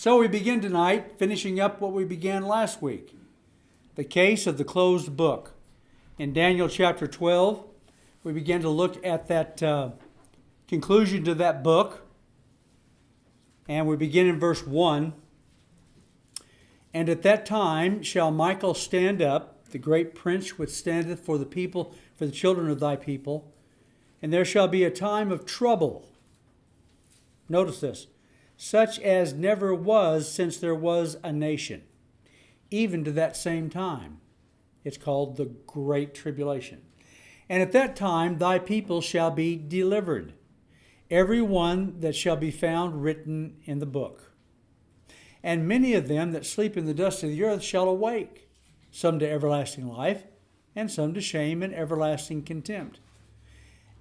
So we begin tonight, finishing up what we began last week. The case of the closed book. In Daniel chapter 12, we begin to look at that conclusion to that book. And we begin in verse 1. And at that time shall Michael stand up, the great prince which standeth for the people, for the children of thy people. And there shall be a time of trouble. Notice this. Such as never was since there was a nation, even to that same time. It's called the Great Tribulation. And at that time thy people shall be delivered, every one that shall be found written in the book. And many of them that sleep in the dust of the earth shall awake, some to everlasting life, and some to shame and everlasting contempt.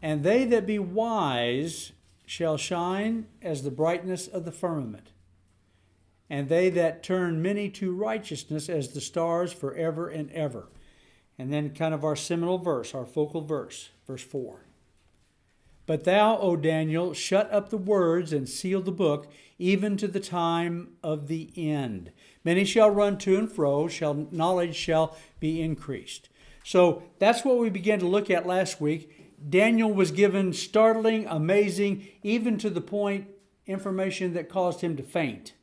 And they that be wise shall shine as the brightness of the firmament, and they that turn many to righteousness as the stars forever and ever. And then kind of our seminal verse, our focal verse, verse 4. But thou, O Daniel, shut up the words and seal the book, even to the time of the end. Many shall run to and fro, knowledge shall be increased. So that's what we began to look at last week. Daniel was given startling, amazing, even to the point, information that caused him to faint.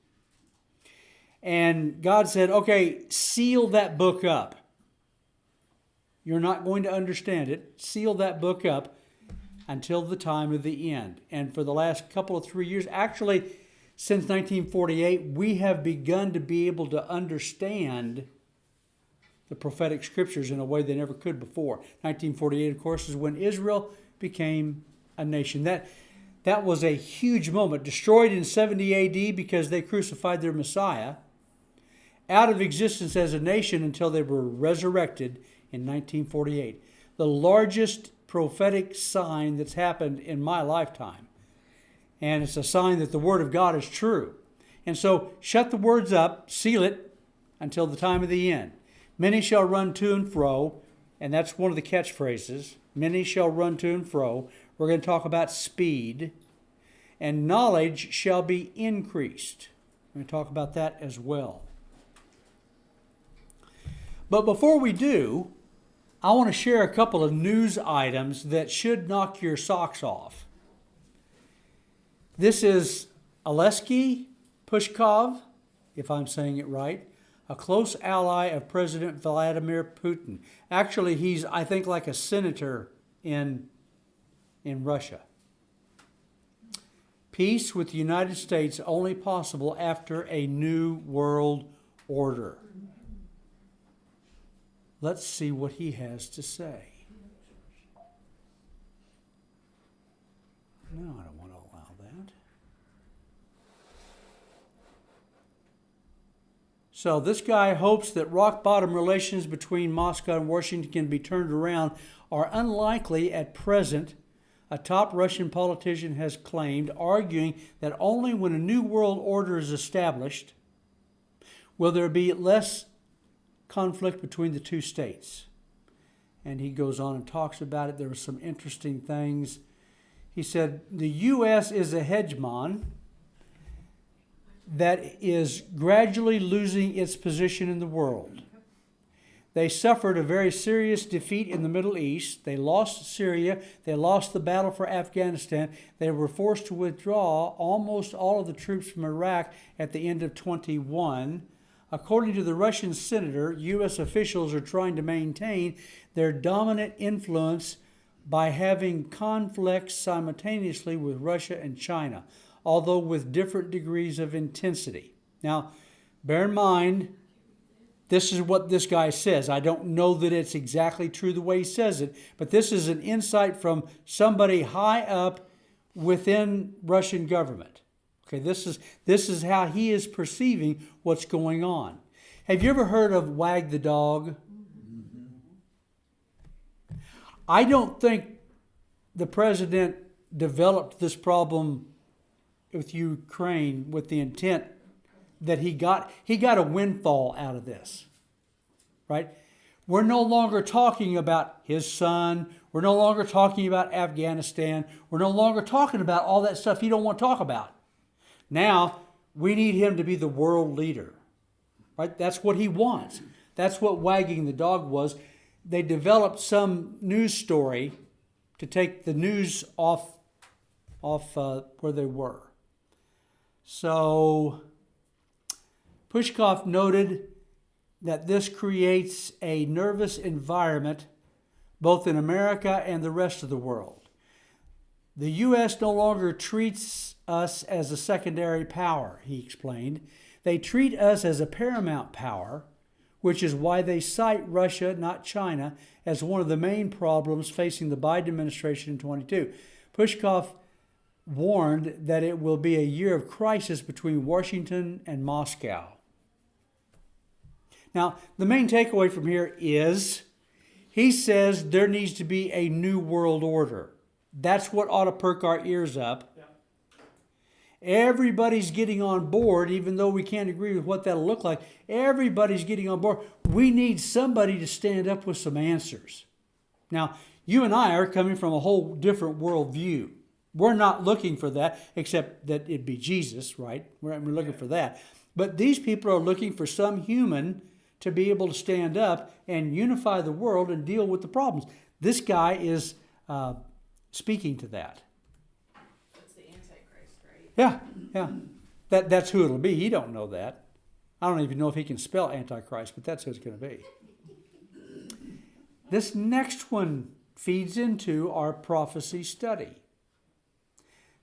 And God said, okay, seal that book up. You're not going to understand it. Seal that book up until the time of the end. And for the last couple of 3 years, actually since 1948, we have begun to be able to understand the prophetic scriptures in a way they never could before. 1948, of course, is when Israel became a nation. That was a huge moment. Destroyed in 70 AD because they crucified their Messiah. Out of existence as a nation until they were resurrected in 1948. The largest prophetic sign that's happened in my lifetime. And it's a sign that the Word of God is true. And so shut the words up, seal it until the time of the end. Many shall run to and fro, and that's one of the catchphrases. Many shall run to and fro. We're going to talk about speed. And knowledge shall be increased. We're going to talk about that as well. But before we do, I want to share a couple of news items that should knock your socks off. This is Alexei Pushkov, if I'm saying it right, a close ally of President Vladimir Putin. Actually, he's, I think, like a senator in Russia. Peace with the United States only possible after a new world order. Let's see what he has to say. No, I don't want to allow that. So this guy hopes that rock-bottom relations between Moscow and Washington can be turned around are unlikely at present, a top Russian politician has claimed, arguing that only when a new world order is established will there be less conflict between the two states. And he goes on and talks about it. There were some interesting things. He said, the U.S. is a hegemon that is gradually losing its position in the world. They suffered a very serious defeat in the Middle East. They lost Syria. They lost the battle for Afghanistan. They were forced to withdraw almost all of the troops from Iraq at the end of 21. According to the Russian senator, U.S. officials are trying to maintain their dominant influence by having conflicts simultaneously with Russia and China, although with different degrees of intensity. Now, bear in mind, this is what this guy says. I don't know that it's exactly true the way he says it, but this is an insight from somebody high up within Russian government. Okay, this is how he is perceiving what's going on. Have you ever heard of wag the dog? I don't think the president developed this problem with Ukraine with the intent that he got a windfall out of this, right? We're no longer talking about his son. We're no longer talking about Afghanistan. We're no longer talking about all that stuff he don't want to talk about. Now, We need him to be the world leader. Right? That's what he wants. That's what wagging the dog was. They developed some news story to take the news off where they were. So Pushkov noted that this creates a nervous environment both in America and the rest of the world. The U.S. no longer treats us as a secondary power, he explained. They treat us as a paramount power, which is why they cite Russia, not China, as one of the main problems facing the Biden administration in 22. Pushkov warned that it will be a year of crisis between Washington and Moscow. Now, the main takeaway from here is he says there needs to be a new world order. That's what ought to perk our ears up. Yeah. Everybody's getting on board, even though we can't agree with what that'll look like. Everybody's getting on board. We need somebody to stand up with some answers. Now, you and I are coming from a whole different worldview. We're not looking for that, except that it'd be Jesus, right? We're looking for that. But these people are looking for some human to be able to stand up and unify the world and deal with the problems. This guy is speaking to that. That's the Antichrist, right? Yeah. That's who it'll be. He don't know that. I don't even know if he can spell Antichrist, but that's who it's going to be. This next one feeds into our prophecy study.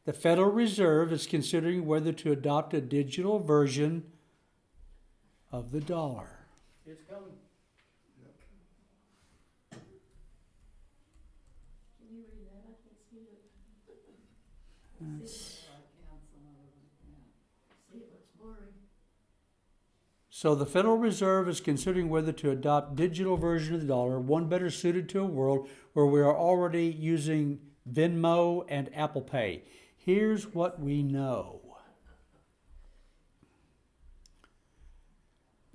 The Federal Reserve is considering whether to adopt a digital version of the dollar. It's coming. Can you read that? I can't see it. See, it looks blurry. So the Federal Reserve is considering whether to adopt digital version of the dollar, one better suited to a world where we are already using Venmo and Apple Pay. Here's what we know.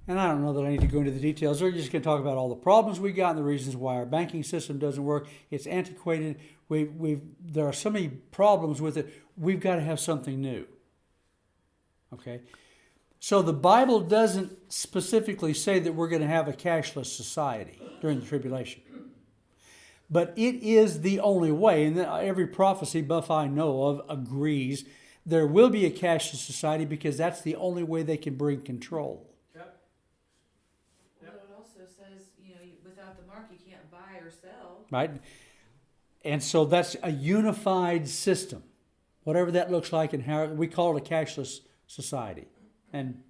And I don't know that I need to go into the details. We're just going to talk about all the problems we got and the reasons why our banking system doesn't work. It's antiquated. There are so many problems with it. We've got to have something new. Okay? So the Bible doesn't specifically say that we're going to have a cashless society during the tribulation. But it is the only way, and every prophecy buff I know of agrees, there will be a cashless society because that's the only way they can bring control. Well, it also says, without the mark, you can't buy or sell. Right? And so that's a unified system, whatever that looks like, and how we call it a cashless society. And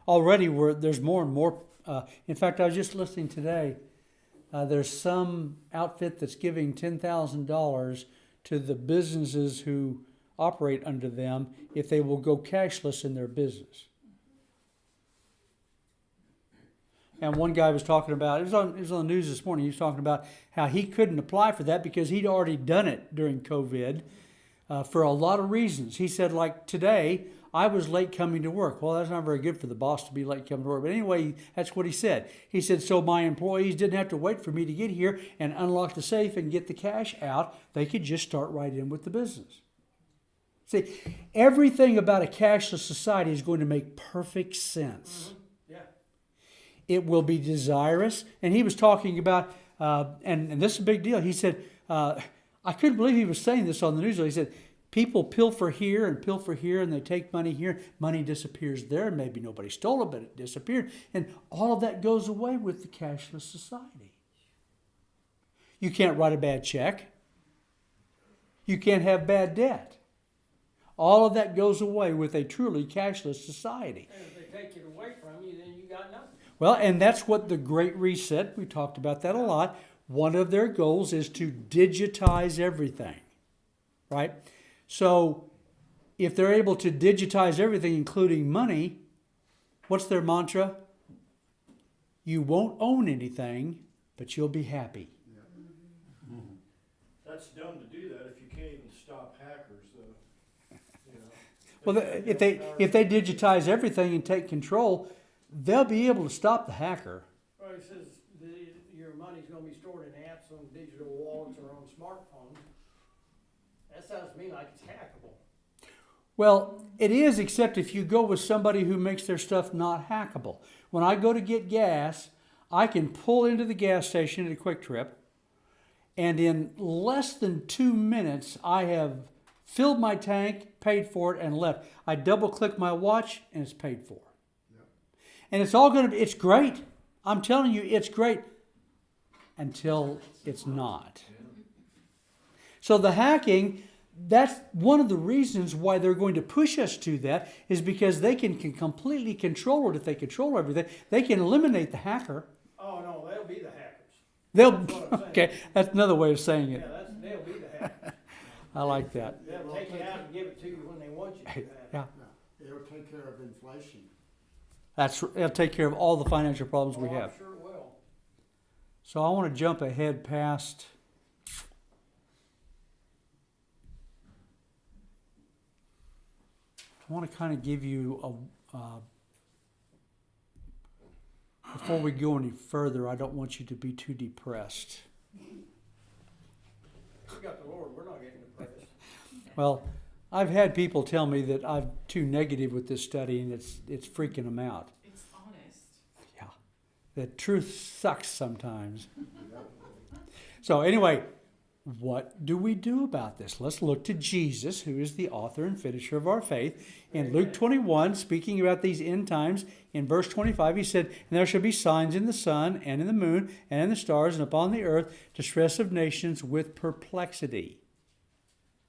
already there's more and more. In fact, I was just listening today. There's some outfit that's giving $10,000 to the businesses who operate under them if they will go cashless in their business. And one guy was talking about, it was on the news this morning, he was talking about how he couldn't apply for that because he'd already done it during COVID for a lot of reasons. He said, like today, I was late coming to work. Well, that's not very good for the boss to be late coming to work. But anyway, that's what he said. He said, so my employees didn't have to wait for me to get here and unlock the safe and get the cash out. They could just start right in with the business. See, everything about a cashless society is going to make perfect sense. Mm-hmm. Yeah. It will be desirous. And he was talking about, and this is a big deal. He said, I couldn't believe he was saying this on the news. He said, people pilfer here, and they take money here. Money disappears there. Maybe nobody stole it, but it disappeared. And all of that goes away with the cashless society. You can't write a bad check. You can't have bad debt. All of that goes away with a truly cashless society. And if they take it away from you, then you got nothing. Well, and that's what the Great Reset, we talked about that a lot. One of their goals is to digitize everything, right? So if they're able to digitize everything, including money, what's their mantra? You won't own anything, but you'll be happy. Yeah. Mm-hmm. That's dumb to do that if you can't even stop hackers, though. Well, if they digitize everything and take control, they'll be able to stop the hacker. Well, it says your money's going to be stored in apps on digital wallets or on smartphones. That sounds to me like it's hackable. Well, it is, except if you go with somebody who makes their stuff not hackable. When I go to get gas, I can pull into the gas station at a Quick Trip, and in less than 2 minutes, I have filled my tank, paid for it, and left. I double-click my watch, and it's paid for. Yep. And it's all going to be, it's great. I'm telling you, it's great until it's not. So the hacking, that's one of the reasons why they're going to push us to that, is because they can completely control it. If they control everything, they can eliminate the hacker. Oh, no, they'll be the hackers. They'll, That's what I'm saying. okay, that's another way of saying Yeah, it. they'll be the hackers. I like that. They'll take it out and give it to you when they want you to have it. Yeah, Yeah, it'll take care of inflation. it'll take care of all the financial problems we Oh, have. I'm sure it will. So I want to jump ahead past. I want to kind of give you a. Before we go any further, I don't want you to be too depressed. We got the Lord, we're not getting depressed. Well, I've had people tell me that I'm too negative with this study, and it's freaking them out. It's honest. Yeah, the truth sucks sometimes. So anyway, what do we do about this? Let's look to Jesus, who is the author and finisher of our faith. In Luke 21, speaking about these end times, in verse 25, he said, "And there shall be signs in the sun, and in the moon, and in the stars, and upon the earth, distress of nations with perplexity."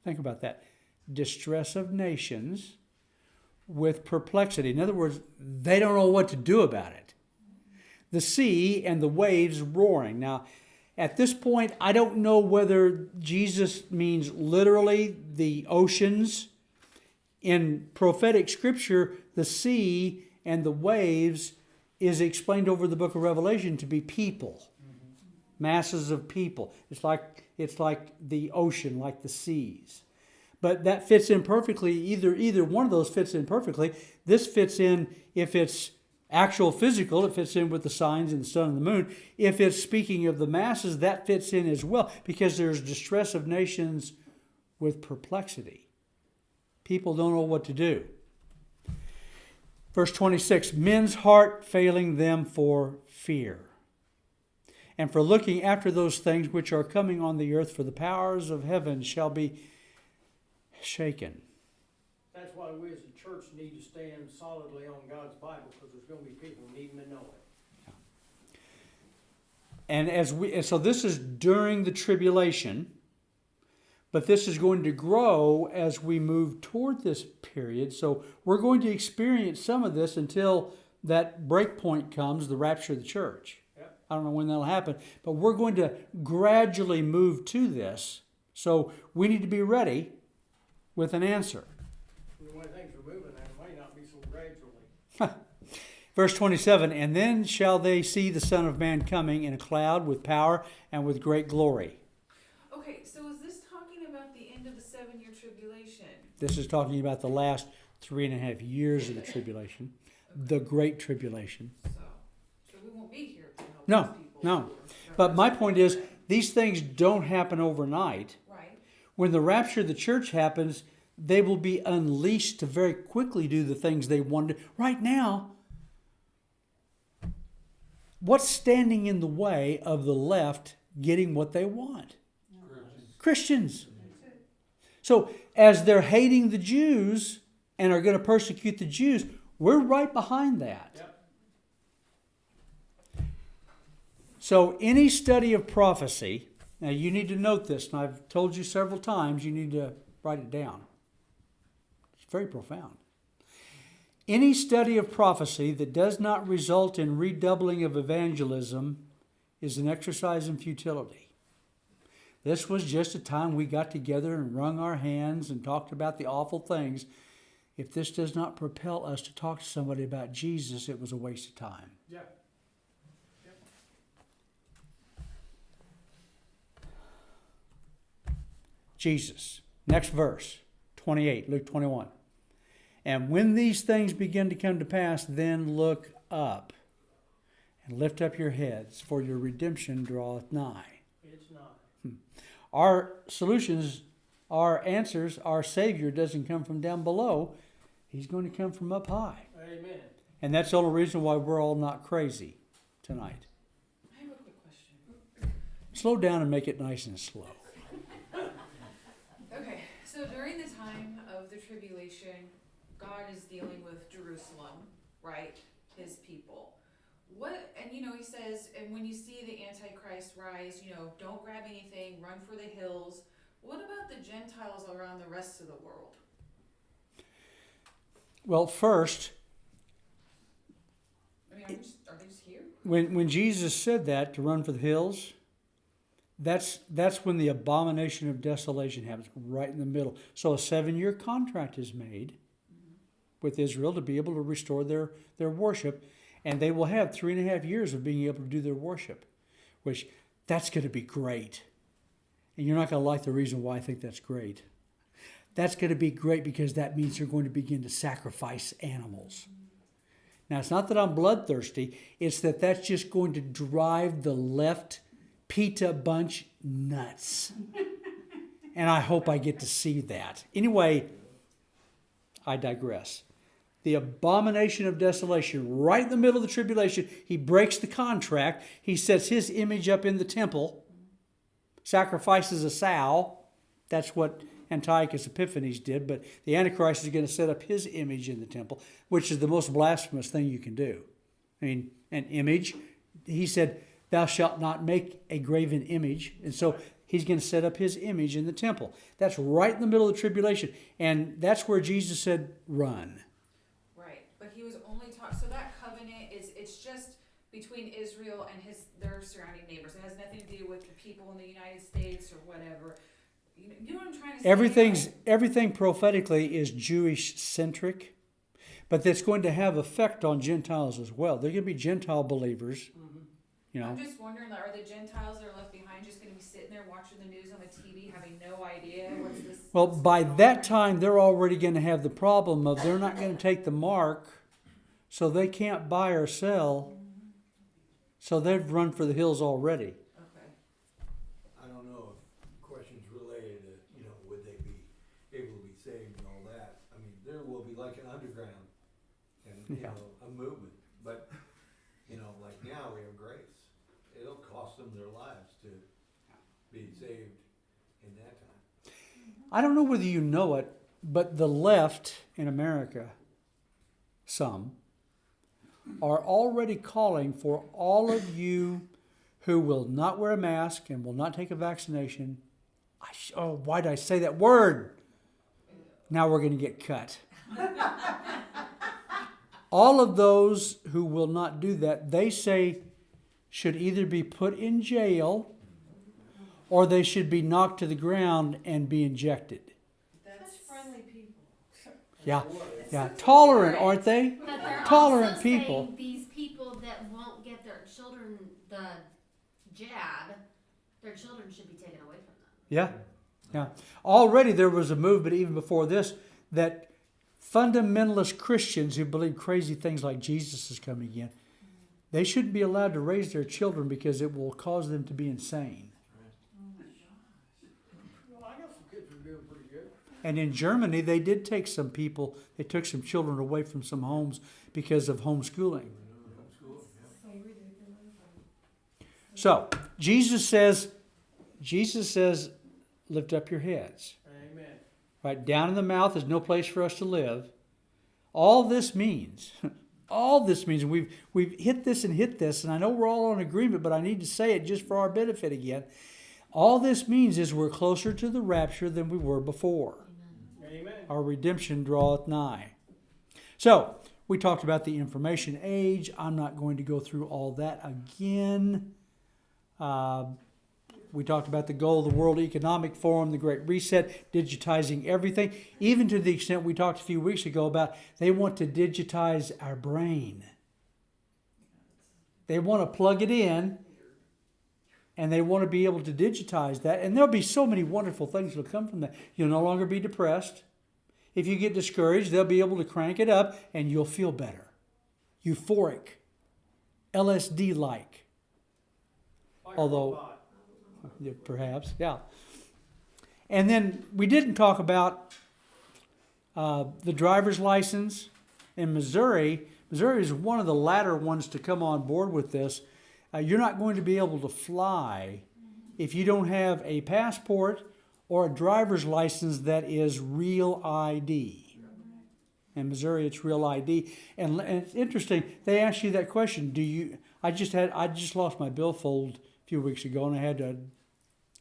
Think about that. Distress of nations with perplexity. In other words, they don't know what to do about it. The sea and the waves roaring. Now, at this point, I don't know whether Jesus means literally the oceans. In prophetic scripture, the sea and the waves is explained over the book of Revelation to be people, masses of people. It's like the ocean, like the seas. But that fits in perfectly. Either one of those fits in perfectly. This fits in if it's actual physical, it fits in with the signs and the sun and the moon. If it's speaking of the masses, that fits in as well, because there's distress of nations with perplexity. People don't know what to do. Verse 26, men's heart failing them for fear, and for looking after those things which are coming on the earth, for the powers of heaven shall be shaken. That's why we as a church need to stand solidly on God's Bible, because there's gonna be people needing to know it. And so this is during the tribulation, but this is going to grow as we move toward this period. So we're going to experience some of this until that break point comes, the rapture of the church. Yep. I don't know when that'll happen, but we're going to gradually move to this. So we need to be ready with an answer. The way things are moving, that might not be so gradually. Verse 27, and then shall they see the Son of Man coming in a cloud with power and with great glory. Okay, so is this talking about the end of the 7-year tribulation? This is talking about the last 3.5 years of the tribulation, the great tribulation. So we won't be here to help No, these people. no. But my point is, these things don't happen overnight. Right. When the rapture of the church happens, they will be unleashed to very quickly do the things they want to do. Right now, what's standing in the way of the left getting what they want? Christians. So as they're hating the Jews and are going to persecute the Jews, we're right behind that. Yep. So any study of prophecy, now you need to note this, and I've told you several times, you need to write it down. It's very profound. Any study of prophecy that does not result in redoubling of evangelism is an exercise in futility. This was just a time we got together and wrung our hands and talked about the awful things. If this does not propel us to talk to somebody about Jesus, it was a waste of time. Yeah. Jesus. Next verse, 28, Luke 21. And when these things begin to come to pass, then look up and lift up your heads, for your redemption draweth nigh. It's not. Our solutions our answers, our Savior doesn't come from down below. He's going to come from up high. Amen. And that's the only reason why we're all not crazy tonight. I have a quick question. Slow down and make it nice and slow. Okay, so during the time of the tribulation, God is dealing with Jerusalem, right? His people. He says, and when you see the Antichrist rise, don't grab anything, run for the hills. What about the Gentiles around the rest of the world? Well, first, I mean, are they just here? when Jesus said that, to run for the hills, that's when the abomination of desolation happens, right in the middle. So a 7-year contract is made with Israel to be able to restore their worship, and they will have 3.5 years of being able to do their worship, which that's going to be great. And you're not going to like the reason why I think that's great. That's going to be great because that means they're going to begin to sacrifice animals. Now, it's not that I'm bloodthirsty. It's that that's just going to drive the left PETA bunch nuts. And I hope I get to see that. Anyway, I digress. The abomination of desolation, right in the middle of the tribulation, he breaks the contract. He sets his image up in the temple, sacrifices a sow. That's what Antiochus Epiphanes did, but the Antichrist is going to set up his image in the temple, which is the most blasphemous thing you can do. I mean, an image. He said, thou shalt not make a graven image. And so he's going to set up his image in the temple. That's right in the middle of the tribulation. And that's where Jesus said, run. Right, but he was only taught, so that covenant it's just between Israel and their surrounding neighbors. It has nothing to do with the people in the United States or whatever. You know what I'm trying to say? Everything prophetically is Jewish-centric, but that's going to have effect on Gentiles as well. They're going to be Gentile believers. I'm just wondering, are the Gentiles that are left behind just going to be sitting there watching the news on the TV, having no idea what's this? Well, by that time, they're already going to have the problem of they're not going to take the mark, so they can't buy or sell. So they've run for the hills already. Okay. I don't know if questions related to, would they be able to be saved and all that. I mean, there will be like an underground and, a movement. But, like now we have grace. It'll cost them their lives to be saved in that time. I don't know whether you know it, but the left in America, some, are already calling for all of you who will not wear a mask and will not take a vaccination. Why did I say that word? Now we're going to get cut. All of those who will not do that, they say, should either be put in jail or they should be knocked to the ground and be injected. That's friendly people. Yeah. Tolerant, aren't they? But they're Tolerant also people. saying these people that won't get their children the jab, their children should be taken away from them. Yeah. Already there was a movement even before this that fundamentalist Christians who believe crazy things like Jesus is coming again, they shouldn't be allowed to raise their children because it will cause them to be insane. Well, I got some kids who are doing pretty good. And in Germany, they did take some people, they took some children away from some homes because of homeschooling. So, Jesus says, lift up your heads. Amen. Right, down in the mouth is no place for us to live. All this means, and we've hit this, and I know we're all on agreement, but I need to say it just for our benefit again. All this means is we're closer to the rapture than we were before. Amen. Our redemption draweth nigh. So, we talked about the information age. I'm not going to go through all that again. We talked about the goal of the World Economic Forum, the Great Reset, digitizing everything, even to the extent we talked a few weeks ago about they want to digitize our brain. They want to plug it in, and they want to be able to digitize that. And there'll be so many wonderful things that will come from that. You'll no longer be depressed. If you get discouraged, they'll be able to crank it up, and you'll feel better. Euphoric. LSD-like. Like Although- a robot. Yeah, perhaps, yeah. And then we didn't talk about the driver's license in Missouri. Missouri is one of the latter ones to come on board with this. You're not going to be able to fly if you don't have a passport or a driver's license that is real ID. In Missouri, it's real ID. And it's interesting, they ask you that question. I just lost my billfold a few weeks ago, and I had to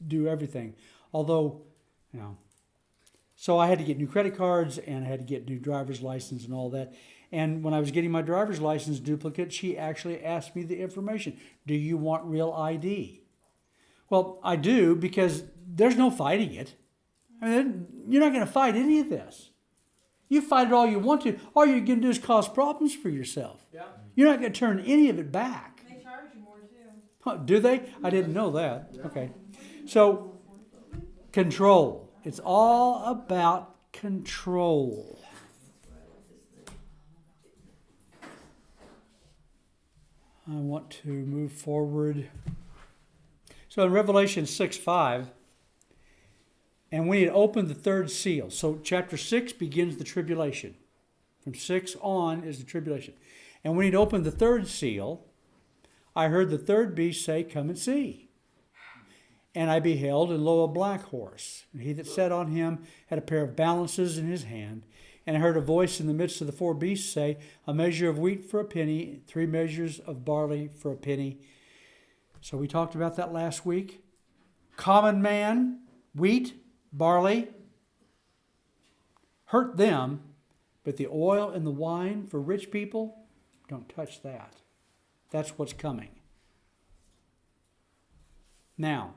do everything. Although, so I had to get new credit cards, and I had to get new driver's license and all that. And when I was getting my driver's license duplicate, she actually asked me the information. Do you want real ID? Well, I do, because there's no fighting it. I mean, you're not going to fight any of this. You fight it all you want to. All you're going to do is cause problems for yourself. Yeah. You're not going to turn any of it back. They charge you more too. Huh, do they? I didn't know that. Okay. So, control. It's all about control. I want to move forward. So in Revelation 6:5, and when he had opened the third seal, so chapter 6 begins the tribulation. From 6 on is the tribulation. And when he'd opened the third seal, I heard the third beast say, "Come and see." And I beheld, and lo, a black horse. And he that sat on him had a pair of balances in his hand. And I heard a voice in the midst of the four beasts say, "A measure of wheat for a penny, 3 measures of barley for a penny." So we talked about that last week. Common man, wheat, barley, hurt them, but the oil and the wine for rich people, don't touch that. That's what's coming. Now,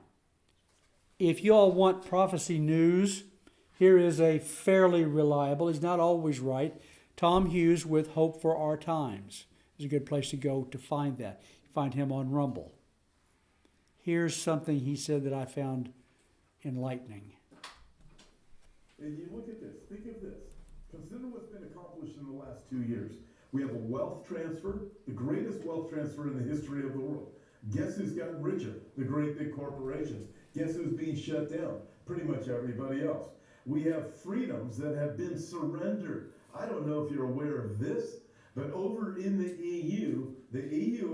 if you all want prophecy news, here is a fairly reliable, he's not always right, Tom Hughes with Hope for Our Times. It's a good place to go to find that. You find him on Rumble. Here's something he said that I found enlightening. And you look at this, think of this. Consider what's been accomplished in the last 2 years. We have a wealth transfer, the greatest wealth transfer in the history of the world. Guess who's gotten richer? The great big corporations. Guess who's being shut down? Pretty much everybody else. We have freedoms that have been surrendered. I don't know if you're aware of this, but over in the EU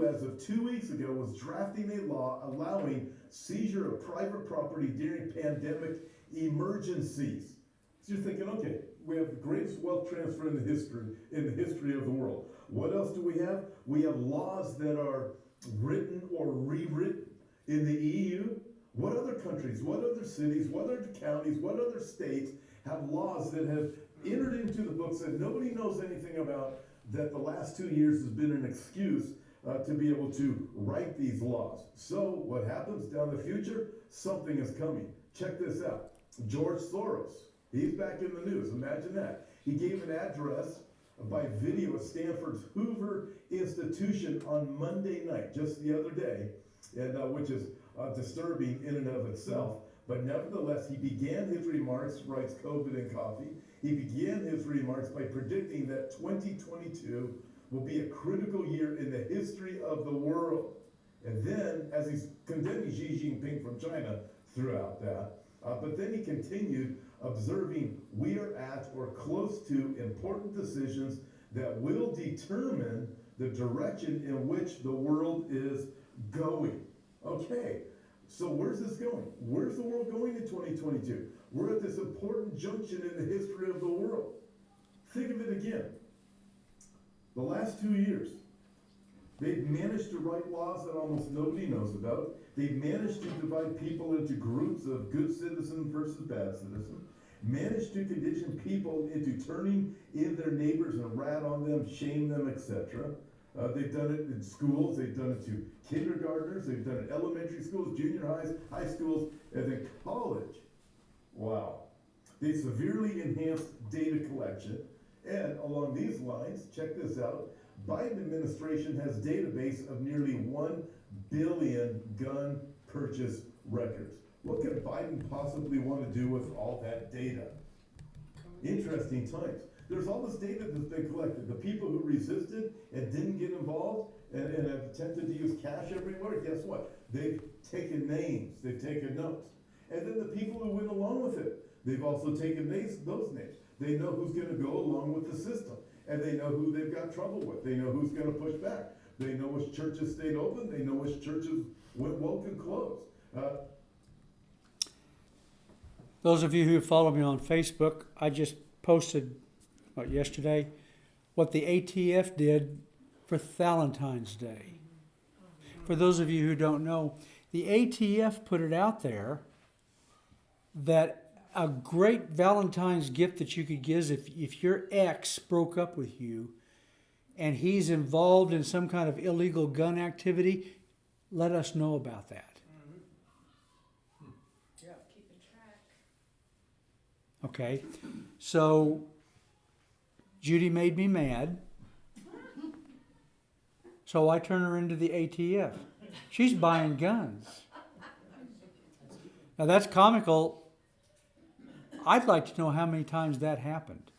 as of 2 weeks ago was drafting a law allowing seizure of private property during pandemic emergencies. So you're thinking, okay, we have the greatest wealth transfer in the history of the world. What else do we have? We have laws that are written or rewritten in the EU. What other countries, what other cities, what other counties, what other states have laws that have entered into the books that nobody knows anything about, that the last 2 years has been an excuse to be able to write these laws? So what happens down the future? Something is coming. Check this out. George Soros, he's back in the news. Imagine that. He gave an address by video at Stanford's Hoover Institution on Monday night, just the other day, and which is disturbing in and of itself. But nevertheless, he began his remarks, writes COVID and Coffee, he began his remarks by predicting that 2022 will be a critical year in the history of the world. And then, as he's condemning Xi Jinping from China throughout that, but then he continued observing, we are at or close to important decisions that will determine the direction in which the world is going. Okay, so where's this going? Where's the world going in 2022? We're at this important junction in the history of the world. Think of it again. The last 2 years, they've managed to write laws that almost nobody knows about. They've managed to divide people into groups of good citizens versus bad citizens. Managed to condition people into turning in their neighbors and rat on them, shame them, etc. They've done it in schools, they've done it to kindergartners, they've done it in elementary schools, junior highs, high schools, and then college. Wow. They severely enhanced data collection. And along these lines, check this out, Biden administration has database of nearly 1 billion gun purchase records. What could Biden possibly want to do with all that data? Interesting times. There's all this data that's been collected. The people who resisted and didn't get involved and have attempted to use cash everywhere, guess what? They've taken names, they've taken notes. And then the people who went along with it, they've also taken those names. They know who's going to go along with the system. And they know who they've got trouble with. They know who's going to push back. They know which churches stayed open. They know which churches went woke and closed. Those of you who follow me on Facebook, I just posted yesterday what the ATF did for Valentine's Day. For those of you who don't know, the ATF put it out there that a great Valentine's gift that you could give if your ex broke up with you and he's involved in some kind of illegal gun activity, let us know about that. Yeah. Keeping track. Okay, so Judy made me mad, so I turn her into the ATF. She's buying guns. Now that's comical. I'd like to know how many times that happened.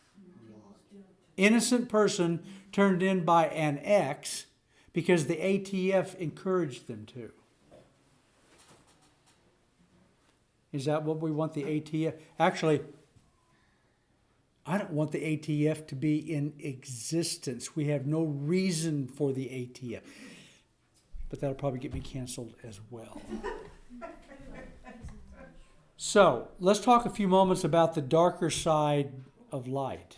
Innocent person turned in by an ex because the ATF encouraged them to. Is that what we want the ATF? Actually, I don't want the ATF to be in existence. We have no reason for the ATF. But that'll probably get me canceled as well. So, let's talk a few moments about the darker side of light.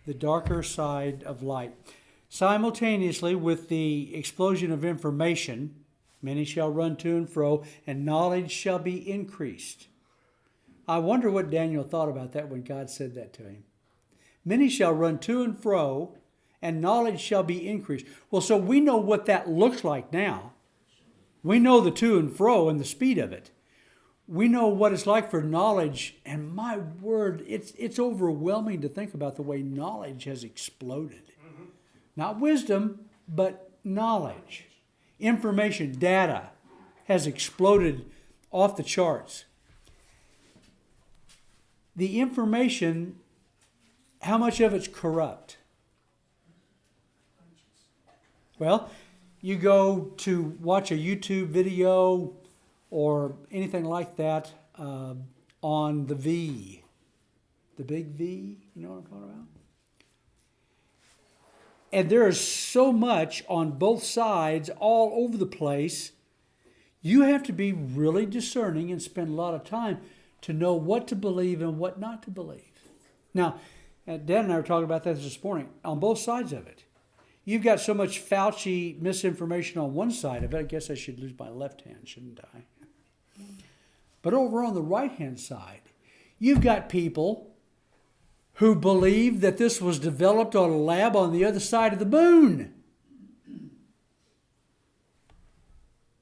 The darker side of light. Simultaneously with the explosion of information, many shall run to and fro, and knowledge shall be increased. I wonder what Daniel thought about that when God said that to him. Many shall run to and fro, and knowledge shall be increased. Well, so we know what that looks like now. We know the to and fro and the speed of it. We know what it's like for knowledge, and my word, it's overwhelming to think about the way knowledge has exploded. Mm-hmm. Not wisdom, but knowledge. Information, data has exploded off the charts. The information, how much of it's corrupt? Well, you go to watch a YouTube video or anything like that on the V. The big V, you know what I'm talking about? And there is so much on both sides, all over the place. You have to be really discerning and spend a lot of time to know what to believe and what not to believe. Now, Dan and I were talking about this morning, on both sides of it. You've got so much Fauci misinformation on one side of it, I guess I should lose my left hand, shouldn't I? But over on the right-hand side, you've got people who believe that this was developed on a lab on the other side of the moon.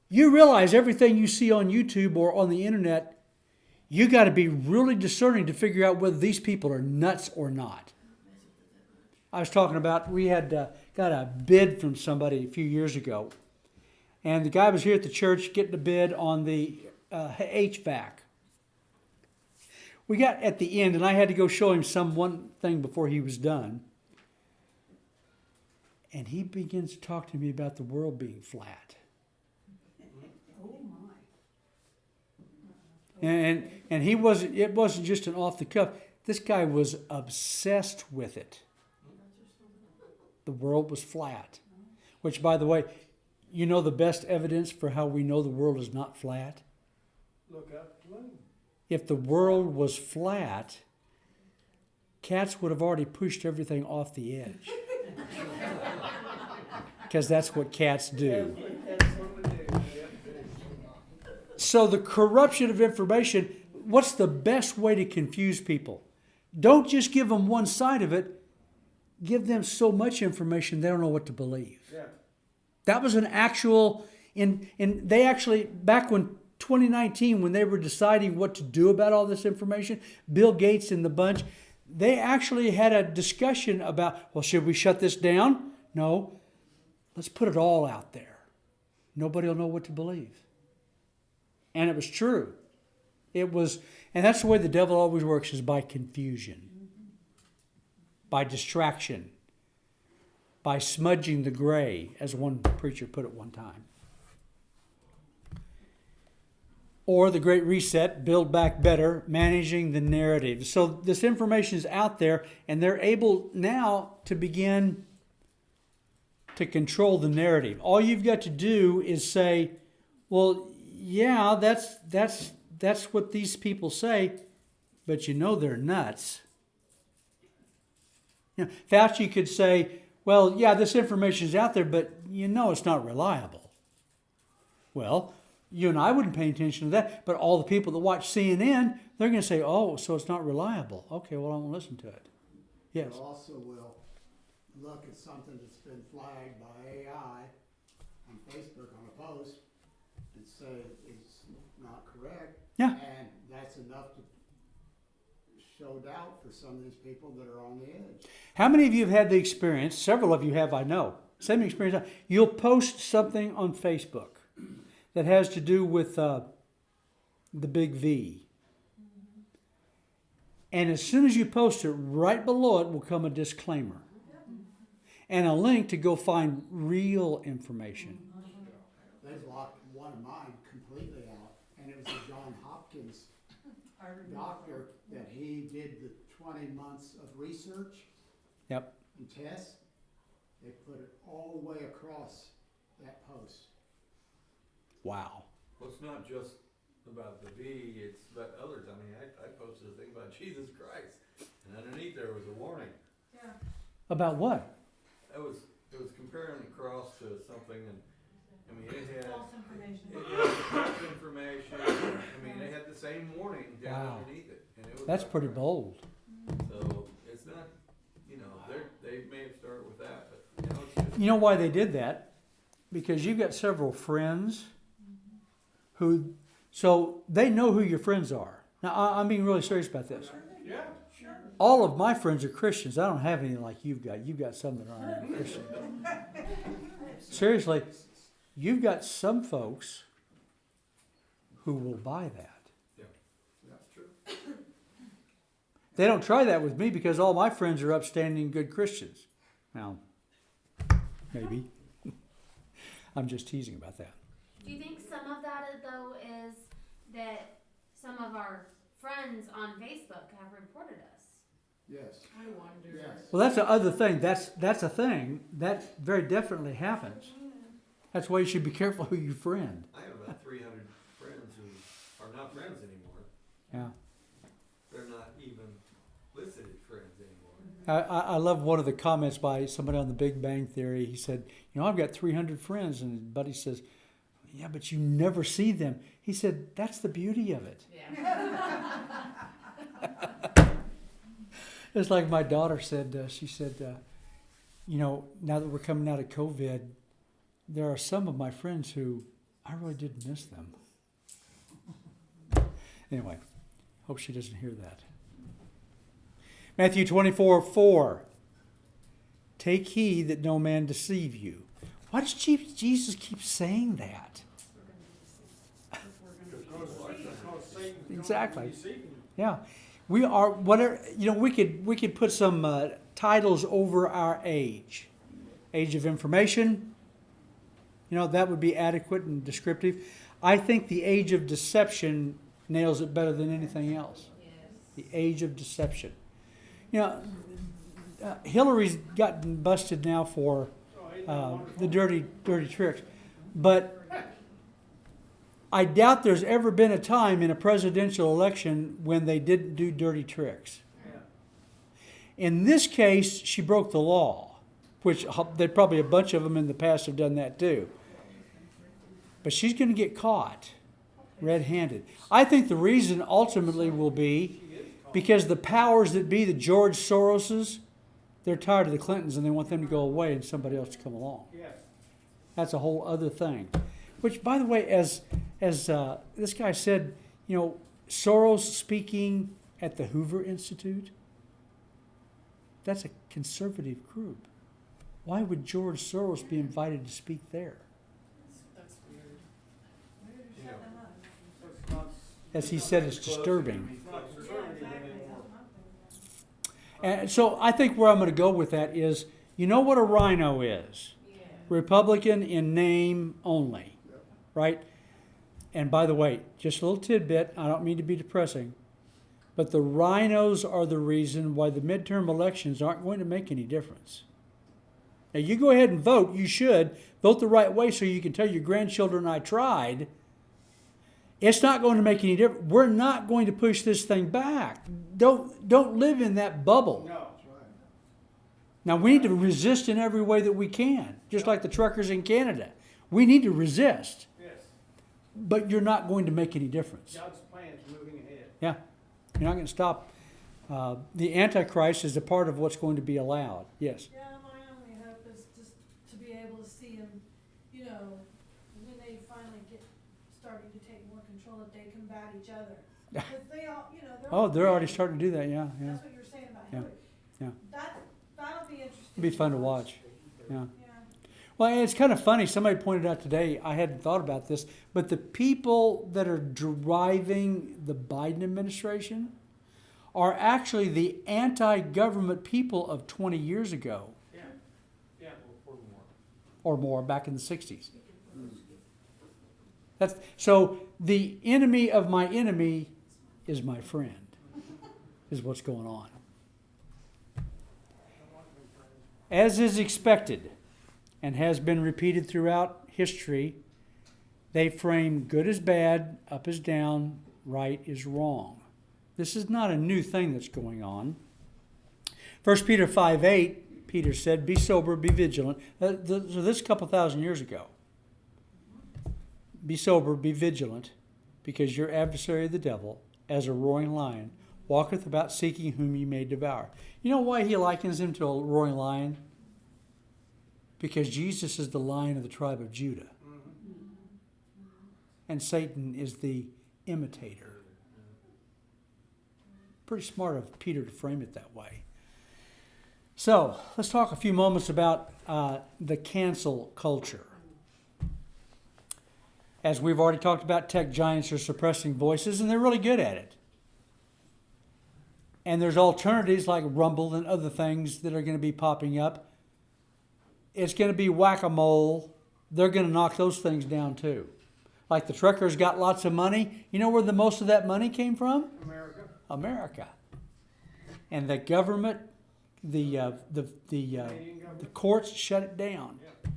You realize everything you see on YouTube or on the internet, you got to be really discerning to figure out whether these people are nuts or not. I was talking about, we had got a bid from somebody a few years ago, and the guy was here at the church getting a bid on the HVAC. We got at the end, and I had to go show him one thing before he was done. And he begins to talk to me about the world being flat. Oh my. And it wasn't just an off the cuff. This guy was obsessed with it. The world was flat. Which, by the way, you know the best evidence for how we know the world is not flat? Look up the moon. If the world was flat, cats would have already pushed everything off the edge. Because that's what cats do. That's what we do. So the corruption of information, what's the best way to confuse people? Don't just give them one side of it. Give them so much information they don't know what to believe. Yeah. That was an actual, and they actually, back when 2019, when they were deciding what to do about all this information, Bill Gates and the bunch, they actually had a discussion about, well, should we shut this down? No. Let's put it all out there. Nobody will know what to believe. And it was true. It was, and that's the way the devil always works, is by confusion, by distraction, by smudging the gray, as one preacher put it one time. or the Great Reset, Build Back Better, Managing the Narrative. So this information is out there, and they're able now to begin to control the narrative. All you've got to do is say, well, yeah, that's what these people say, but you know they're nuts. You know, Fauci could say, well, yeah, this information is out there, but you know it's not reliable. Well, you and I wouldn't pay attention to that, but all the people that watch CNN, they're going to say, oh, so it's not reliable. Okay, well, I won't listen to it. Yes. You also will look at something that's been flagged by AI on Facebook on a post and say it's not correct. Yeah. And that's enough to show doubt for some of these people that are on the edge. How many of you have had the experience, several of you have, I know, same experience, you'll post something on Facebook that has to do with the big V. And as soon as you post it, right below it will come a disclaimer and a link to go find real information. They blocked one of mine completely out, and it was a John Hopkins doctor that he did the 20 months of research Yep. and tests. They put it all the way across that post. Wow. Well, it's not just about the V, it's about others. I mean, I posted a thing about Jesus Christ, and underneath there was a warning. Yeah. About what? It was comparing the cross to something, and I mean, it had False information. false information. I mean, it had the same warning down Wow. underneath it, and it was That's about pretty Christ. bold. So it's not, you know, they may have started with that, but you know, it's just You know why they did that? Because you've got several friends who, so they know who your friends are. Now, I'm being really serious about this. Yeah, sure. All of my friends are Christians. I don't have any like you've got. You've got some that aren't even Christian. Seriously, you've got some folks who will buy that. that's true. They don't try that with me because all my friends are upstanding, good Christians. Now, maybe. I'm just teasing about that. Do you think some of that, though, is that some of our friends on Facebook have reported us? Yes. I wonder. Yes. Well, that's the other thing. That's a thing. That very definitely happens. That's why you should be careful who you friend. I have about 300 friends who are not friends anymore. Yeah. They're not even listed as friends anymore. I love one of the comments by somebody on the Big Bang Theory. He said, you know, I've got 300 friends. And his buddy says, yeah, but you never see them. He said, that's the beauty of it. Yeah. It's like my daughter said, she said, you know, now that we're coming out of COVID, there are some of my friends who I really did miss them. Anyway, hope she doesn't hear that. Matthew 24:4. Take heed that no man deceive you. Why does Jesus keep saying that? Because Satan's going Exactly. to deceive you. Yeah, we are whatever. You know, we could put some titles over our age of information. You know, that would be adequate and descriptive. I think the age of deception nails it better than anything else. Yes. The age of deception. You know, Hillary's gotten busted now for Oh, ain't that wonderful? the dirty tricks, but I doubt there's ever been a time in a presidential election when they didn't do dirty tricks. Yeah. In this case, she broke the law, which there probably a bunch of them in the past have done that too. But she's going to get caught red-handed. I think the reason ultimately will be because the powers that be, the George Soroses, they're tired of the Clintons and they want them to go away and somebody else to come along. Yeah. That's a whole other thing. Which, by the way, as this guy said, you know, Soros speaking at the Hoover Institute, that's a conservative group. Why would George Soros be invited to speak there? That's weird. Where did you shut them up? That's not, As he said, it's disturbing. it's not conservative anymore. And so I think where I'm going to go with that is, you know what a rhino is? Yeah. Republican in name only, right? And by the way, just a little tidbit, I don't mean to be depressing, but the rhinos are the reason why the midterm elections aren't going to make any difference. Now, you go ahead and vote. You should vote the right way so you can tell your grandchildren, I tried. It's not going to make any difference. We're not going to push this thing back. Don't live in that bubble. No. Now, we need to resist in every way that we can, just like the truckers in Canada. We need to resist, Yes. but you're not going to make any difference. God's plan's moving ahead. Yeah, you're not going to stop. The Antichrist is a part of what's going to be allowed. Yes. Yeah, my only hope is just to be able to see him, you know, when they finally get starting to take more control, that they combat each other. Because they all, you know, Oh, they're already starting to do that. Yeah, yeah. That's what you're saying about Yeah. Hillary. Yeah. That'll be interesting. It'll be fun to watch. Yeah. Yeah. Well, and it's kind of funny. Somebody pointed out today, I hadn't thought about this, but the people that are driving the Biden administration are actually the anti-government people of 20 years ago Yeah. Yeah. or more back in the 60s. So the enemy of my enemy is my friend, is what's going on. As is expected and has been repeated throughout history, they frame good as bad, up as down, right is wrong. This is not a new thing that's going on. 1 Peter 5:8, Peter said, be sober, be vigilant. So this is a couple thousand years ago. Be sober, be vigilant, because your adversary the devil, as a roaring lion, walketh about seeking whom ye may devour. You know why he likens him to a roaring lion? Because Jesus is the lion of the tribe of Judah. And Satan is the imitator. Pretty smart of Peter to frame it that way. So, let's talk a few moments about the cancel culture. As we've already talked about, tech giants are suppressing voices, and they're really good at it. And there's alternatives like Rumble and other things that are going to be popping up. It's going to be whack-a-mole. They're going to knock those things down too. Like the truckers got lots of money. You know where the most of that money came from? America. America. And the government, the courts shut it down. Yeah.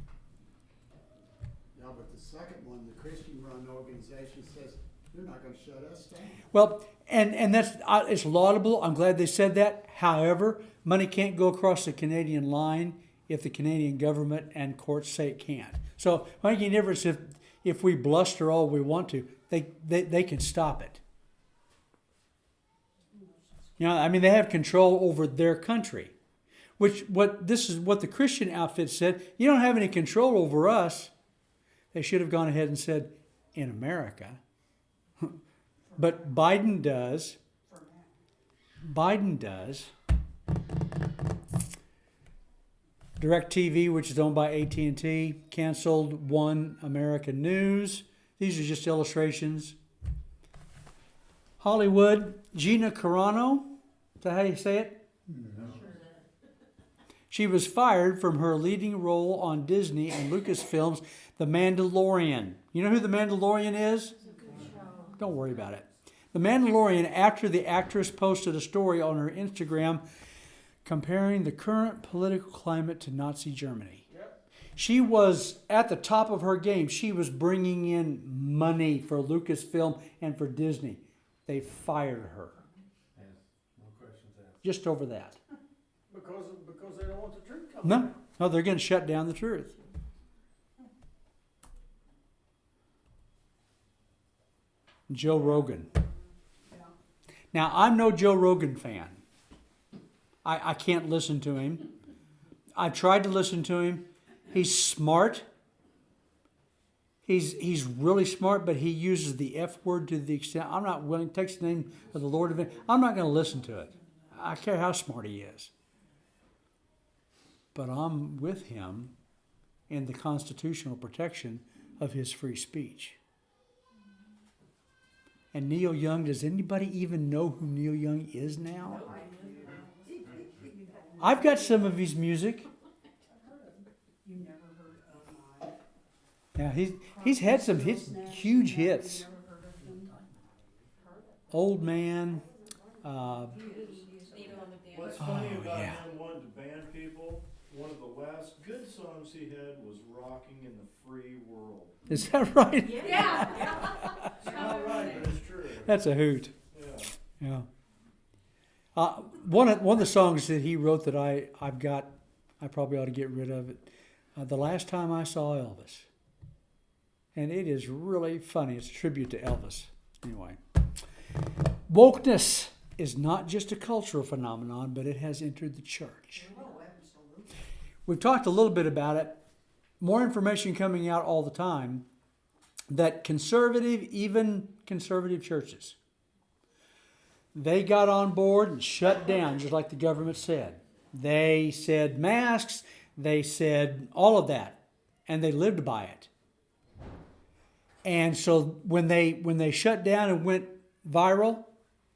Yeah, but the second one, the Christian-run organization says, you're not going to shut us down. Well, and that's it's laudable. I'm glad they said that. However, money can't go across the Canadian line if the Canadian government and courts say it can't. So it makes any difference if we bluster all we want to. They can stop it. You know, I mean, they have control over their country. This is what the Christian outfit said. You don't have any control over us. They should have gone ahead and said, in America. But Biden does. Biden does. DirecTV, which is owned by AT&T, canceled One American News. These are just illustrations. Hollywood, Gina Carano, is that how you say it? No. She was fired from her leading role on Disney and Lucasfilm's The Mandalorian. You know who The Mandalorian is? Don't worry about it. The Mandalorian, after the actress posted a story on her Instagram comparing the current political climate to Nazi Germany. Yep. She was at the top of her game. She was bringing in money for Lucasfilm and for Disney. They fired her. Yeah, no questions asked. Just over that. Because they don't want the truth coming out. No, they're going to shut down the truth. Joe Rogan. Now, I'm no Joe Rogan fan. I can't listen to him. I tried to listen to him. He's smart. He's really smart, but he uses the F word to the extent I'm not willing to take the name of the Lord of it. I'm not going to listen to it. I care how smart he is. But I'm with him in the constitutional protection of his free speech. And Neil Young, does anybody even know who Neil Young is now? I've got some of his music. You never heard of my Yeah, he's had some huge hits. Old Man. Needle on the Dance. What's funny Oh, about yeah. him wanting to ban people, one of the last good songs he had was Rocking in the Free World. Is that right? Yeah. It's not right, but it's true. That's a hoot. Yeah. Yeah. One of the songs that he wrote that I've got, I probably ought to get rid of it. The Last Time I Saw Elvis. And it is really funny. It's a tribute to Elvis. Anyway. Wokeness is not just a cultural phenomenon, but it has entered the church. We've talked a little bit about it. More information coming out all the time that even conservative churches, they got on board and shut down, just like the government said. They said masks, they said all of that, and they lived by it. And so when they shut down and went virtual,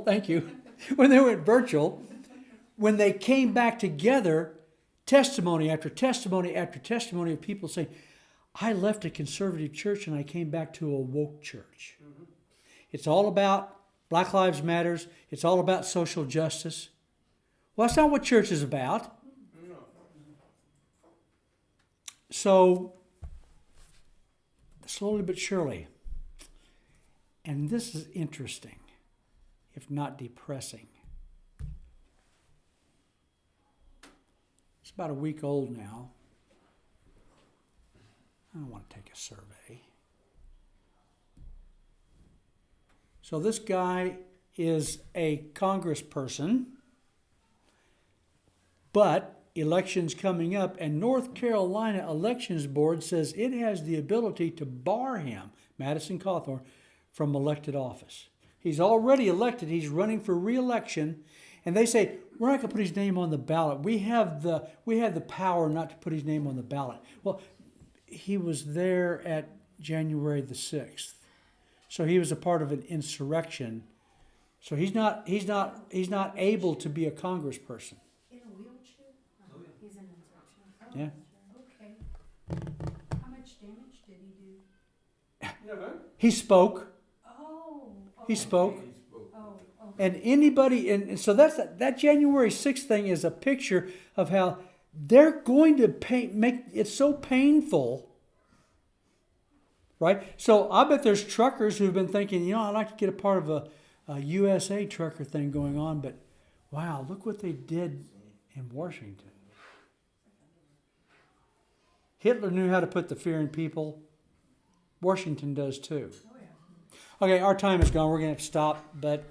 thank you. When they went virtual, when they came back together, testimony after testimony after testimony of people saying, I left a conservative church and I came back to a woke church. Mm-hmm. It's all about Black Lives Matters. It's all about social justice. Well, that's not what church is about. No. So, slowly but surely, and this is interesting, if not depressing. It's about a week old now. I don't want to take a survey. So this guy is a congressperson, but elections coming up, and North Carolina Elections Board says it has the ability to bar him, Madison Cawthorn, from elected office. He's already elected. He's running for re-election, and they say we're not going to put his name on the ballot. We have the power not to put his name on the ballot. Well, he was there at January the 6th, so he was a part of an insurrection. So he's not able to be a congressperson. In a wheelchair? He's an insurrection. Yeah. Okay. How much damage did he do? Never. He spoke. Oh. He spoke. Oh, okay. And anybody, and so that January 6th thing is a picture of how they're going to make it so painful, right? So I bet there's truckers who've been thinking, I'd like to get a part of a USA trucker thing going on, but wow, look what they did in Washington. Hitler knew how to put the fear in people. Washington does too. Okay, our time is gone. We're going to have to stop, but